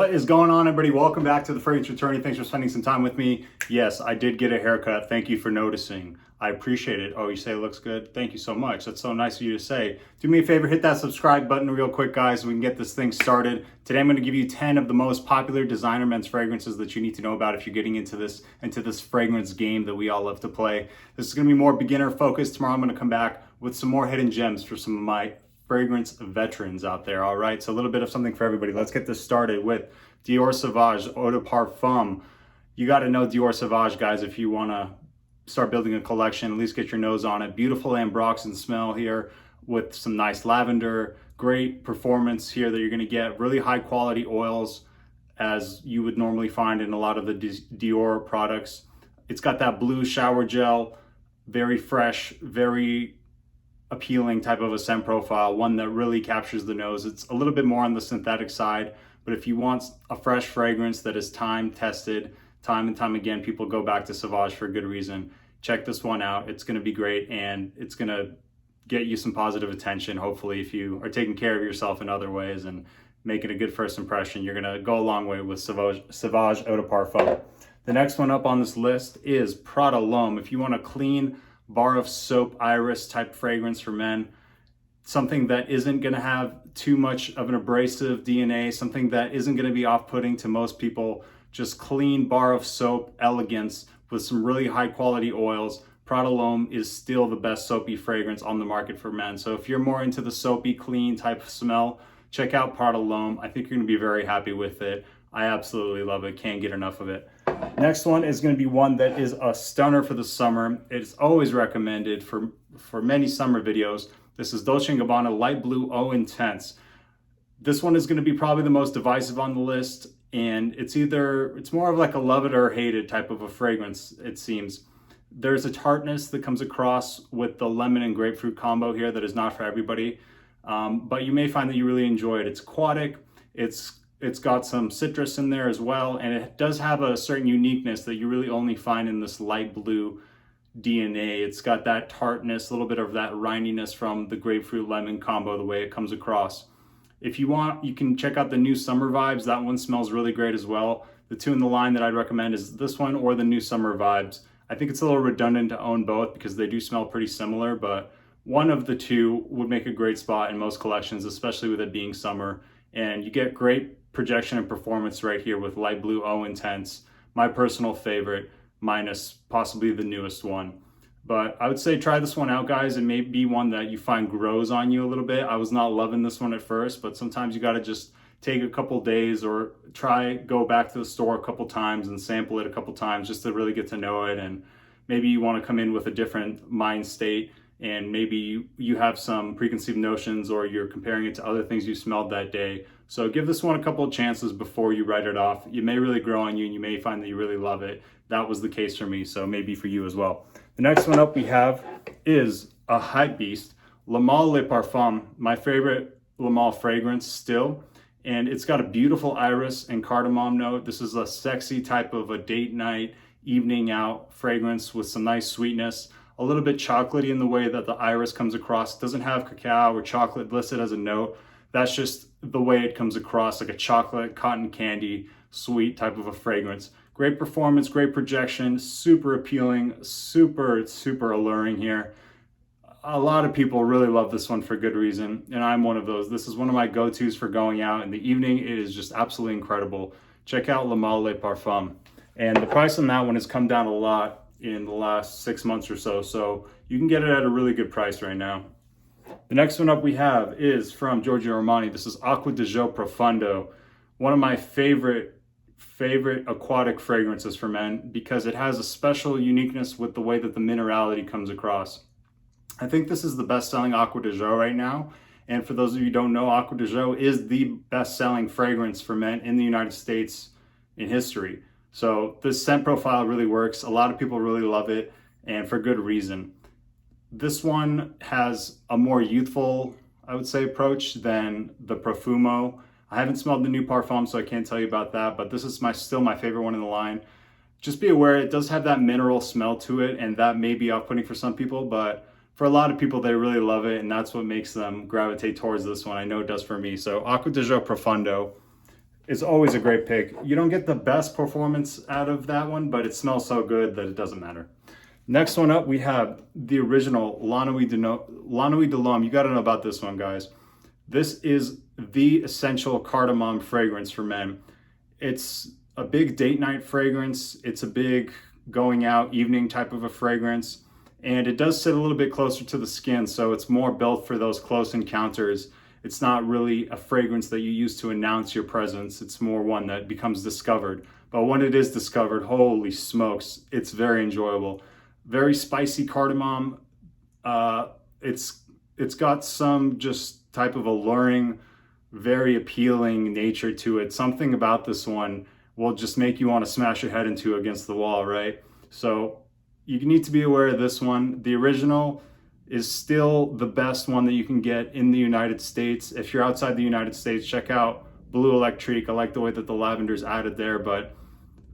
What is going on, everybody? Welcome back to the Fragrance Attorney. Thanks for spending some time with me. Yes, I did get a haircut. Thank you for noticing. I appreciate it. Oh, you say it looks good? Thank you so much. That's so nice of you to say. Do me a favor, hit that subscribe button real quick, guys, so we can get this thing started. Today, I'm going to give you 10 of the most popular designer men's fragrances that you need to know about if you're getting into this fragrance game that we all love to play. This is going to be more beginner focused. Tomorrow, I'm going to come back with some more hidden gems for some of my fragrance veterans out there. All right, so a little bit of something for everybody. Let's get this started with Dior Sauvage Eau de Parfum. You got to know Dior Sauvage, guys, if you want to start building a collection. At least get your nose on it. Beautiful ambroxan smell here with some nice lavender. Great performance here that you're going to get. Really high quality oils, as you would normally find in a lot of the Dior products. It's got that blue shower gel, very fresh, very appealing type of a scent profile, one that really captures the nose. It's a little bit more on the synthetic side, but if you want a fresh fragrance that is time tested, time and time again, people go back to Sauvage for a good reason. Check this one out. It's going to be great, and it's going to get you some positive attention. Hopefully, if you are taking care of yourself in other ways and making a good first impression, you're going to go a long way with Sauvage Eau de Parfum. The next one up on this list is Prada L'homme. If you want a clean bar of soap iris type fragrance for men, something that isn't going to have too much of an abrasive DNA, something that isn't going to be off-putting to most people, just clean bar of soap elegance with some really high quality oils. Prada Loam is still the best soapy fragrance on the market for men. So if you're more into the soapy, clean type of smell, check out Prada Loam. I think you're going to be very happy with it. I absolutely love it. Can't get enough of it. Next one is going to be one that is a stunner for the summer. It's always recommended for many summer videos. This is Dolce & Gabbana Light Blue Eau Intense. This one is going to be probably the most divisive on the list, and it's more of like a love it or hate it type of a fragrance, it seems. There's a tartness that comes across with the lemon and grapefruit combo here that is not for everybody, but you may find that you really enjoy it. It's aquatic. It's got some citrus in there as well, and it does have a certain uniqueness that you really only find in this light blue DNA. It's got that tartness, a little bit of that rininess from the grapefruit lemon combo, the way it comes across. If you want, you can check out the new Summer Vibes. That one smells really great as well. The two in the line that I'd recommend is this one or the new Summer Vibes. I think it's a little redundant to own both because they do smell pretty similar, but one of the two would make a great spot in most collections, especially with it being summer. And you get great projection and performance right here with Light Blue Eau Intense, my personal favorite, minus possibly the newest one. But I would say try this one out, guys. It may be one that you find grows on you a little bit. I was not loving this one at first, but sometimes you got to just take a couple days or go back to the store a couple times and sample it a couple times just to really get to know it. And maybe you want to come in with a different mind state, and maybe you have some preconceived notions or you're comparing it to other things you smelled that day. So give this one a couple of chances before you write it off. It may really grow on you and you may find that you really love it. That was the case for me, so maybe for you as well. The next one up we have is a hype beast, Male Parfum, my favorite Male fragrance still. And it's got a beautiful iris and cardamom note. This is a sexy type of a date night, evening out fragrance with some nice sweetness. A little bit chocolatey in the way that the iris comes across. It doesn't have cacao or chocolate listed as a note. That's just the way it comes across, like a chocolate, cotton candy, sweet type of a fragrance. Great performance, great projection, super appealing, super alluring here. A lot of people really love this one for good reason, and I'm one of those. This is one of my go-tos for going out in the evening. It is just absolutely incredible. Check out Male Parfum. And the price on that one has come down a lot in the last 6 months or so, so you can get it at a really good price right now. The next one up we have is from Giorgio Armani. This is Acqua Profondo, one of my favorite aquatic fragrances for men because it has a special uniqueness with the way that the minerality comes across. I think this is the best-selling Acqua right now, and for those of you who don't know, Acqua is the best-selling fragrance for men in the United States in history. So this scent profile really works. A lot of people really love it, and for good reason. This one has a more youthful, I would say, approach than the Profumo. I haven't smelled the new Parfum, so I can't tell you about that, but this is still my favorite one in the line. Just be aware, it does have that mineral smell to it, and that may be off-putting for some people, but for a lot of people, they really love it, and that's what makes them gravitate towards this one. I know it does for me. So Acqua Profondo, is always a great pick. You don't get the best performance out of that one, but it smells so good that it doesn't matter. Next one up, we have the original La Nuit de L'homme. You gotta know about this one, guys. This is the essential cardamom fragrance for men. It's a big date night fragrance. It's a big going out evening type of a fragrance. And it does sit a little bit closer to the skin, so it's more built for those close encounters. It's not really a fragrance that you use to announce your presence. It's more one that becomes discovered. But when it is discovered, holy smokes, it's very enjoyable. Very spicy cardamom. It's got some just type of alluring, very appealing nature to it. Something about this one will just make you want to smash your head into against the wall, right? So you need to be aware of this one. The original is still the best one that you can get in the United States. If you're outside the United States, check out Blue Electrique. I like the way that the lavender's added there, but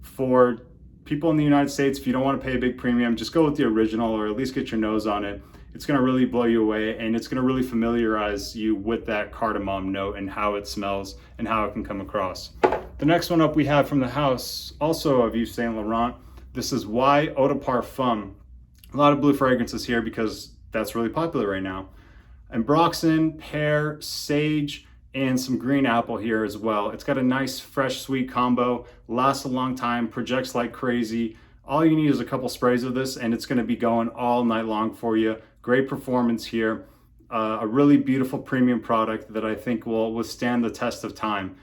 for people in the United States, if you don't want to pay a big premium, just go with the original, or at least get your nose on it. It's going to really blow you away, and it's going to really familiarize you with that cardamom note and how it smells and how it can come across. The next one up we have from the house, also of Yves Saint Laurent. This is Y Eau de Parfum. A lot of blue fragrances here because that's really popular right now. Ambroxan, pear, sage, and some green apple here as well. It's got a nice, fresh, sweet combo, lasts a long time, projects like crazy. All you need is a couple sprays of this and it's gonna be going all night long for you. Great performance here. A really beautiful premium product that I think will withstand the test of time.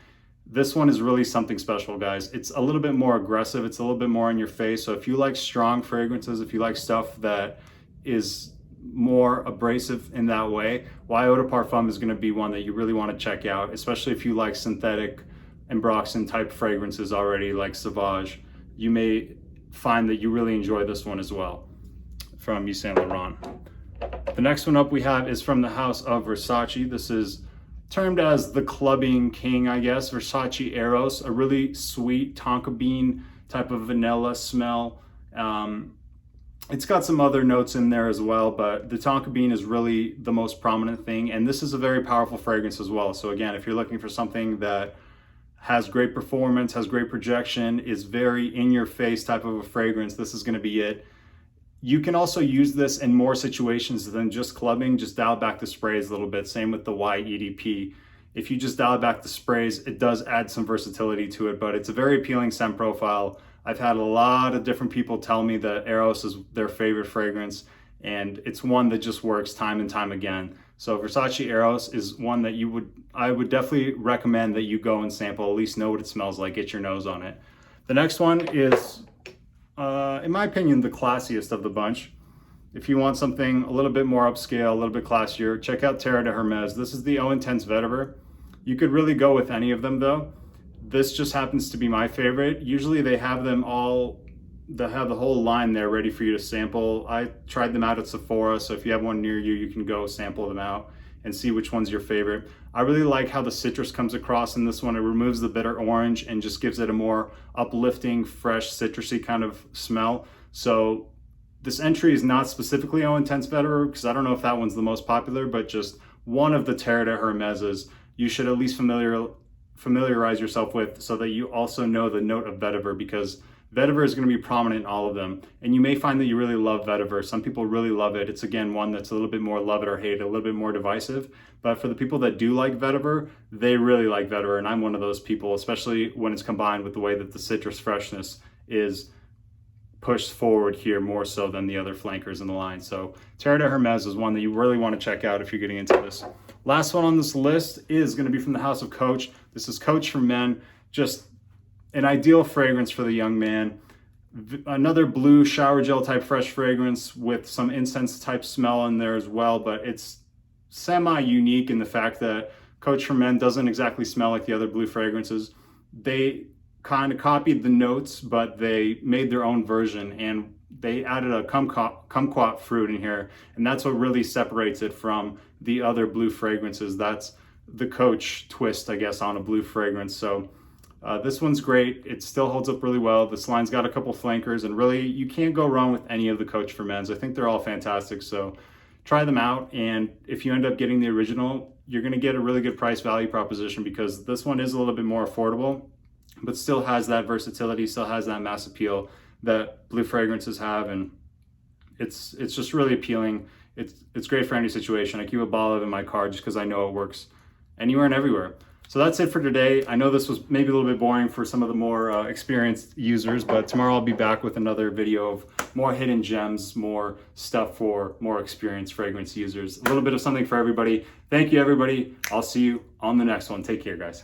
This one is really something special, guys. It's a little bit more aggressive. It's a little bit more in your face. So if you like strong fragrances, if you like stuff that is more abrasive in that way, Y Eau de Parfum is going to be one that you really want to check out, especially if you like synthetic Ambroxan type fragrances already, like Sauvage. You may find that you really enjoy this one as well from Yves Saint Laurent. The next one up we have is from the house of Versace. This is termed as the clubbing king, I guess. Versace Eros, a really sweet tonka bean type of vanilla smell. It's got some other notes in there as well, but the tonka bean is really the most prominent thing. And this is a very powerful fragrance as well. So again, if you're looking for something that has great performance, has great projection, is very in your face type of a fragrance, this is gonna be it. You can also use this in more situations than just clubbing. Just dial back the sprays a little bit. Same with the Y EDP. If you just dial back the sprays, it does add some versatility to it, but it's a very appealing scent profile. I've had a lot of different people tell me that Eros is their favorite fragrance, and it's one that just works time and time again. So Versace Eros is one that I would definitely recommend that you go and sample, at least know what it smells like, get your nose on it. The next one is, in my opinion, the classiest of the bunch. If you want something a little bit more upscale, a little bit classier, check out Terre de Hermes. This is the Eau Intense Vetiver. You could really go with any of them though. This just happens to be my favorite. Usually they have them all, they have the whole line there ready for you to sample. I tried them out at Sephora, so if you have one near you, you can go sample them out and see which one's your favorite. I really like how the citrus comes across in this one. It removes the bitter orange and just gives it a more uplifting, fresh, citrusy kind of smell. So this entry is not specifically Eau Intense Vetiver, because I don't know if that one's the most popular, but just one of the Terre de Hermeses you should at least familiarize yourself with, so that you also know the note of vetiver, because vetiver is going to be prominent in all of them. And you may find that you really love vetiver. Some people really love it. It's again one that's a little bit more love it or hate it, a little bit more divisive. But for the people that do like vetiver, they really like vetiver, and I'm one of those people, especially when it's combined with the way that the citrus freshness is pushed forward here more so than the other flankers in the line. So Terre de Hermes is one that you really want to check out if you're getting into this. Last one on this list is going to be from the house of Coach. This is Coach for Men, just an ideal fragrance for the young man. Another blue shower gel type fresh fragrance with some incense type smell in there as well, but it's semi-unique in the fact that Coach for Men doesn't exactly smell like the other blue fragrances. They kind of copied the notes, but they made their own version, and they added a kumquat fruit in here, and that's what really separates it from the other blue fragrances. That's the Coach twist, I guess, on a blue fragrance. So this one's great. It still holds up really well. This line's got a couple flankers, and really you can't go wrong with any of the Coach for Men's. I think they're all fantastic, so try them out. And if you end up getting the original, you're gonna get a really good price value proposition, because this one is a little bit more affordable, but still has that versatility, still has that mass appeal that blue fragrances have, and it's just really appealing. It's great for any situation. I keep a bottle of it in my car just because I know it works anywhere and everywhere. So that's it for today. I know this was maybe a little bit boring for some of the more experienced users, but tomorrow I'll be back with another video of more hidden gems, more stuff for more experienced fragrance users. A little bit of something for everybody. Thank you, everybody. I'll see you on the next one. Take care, guys.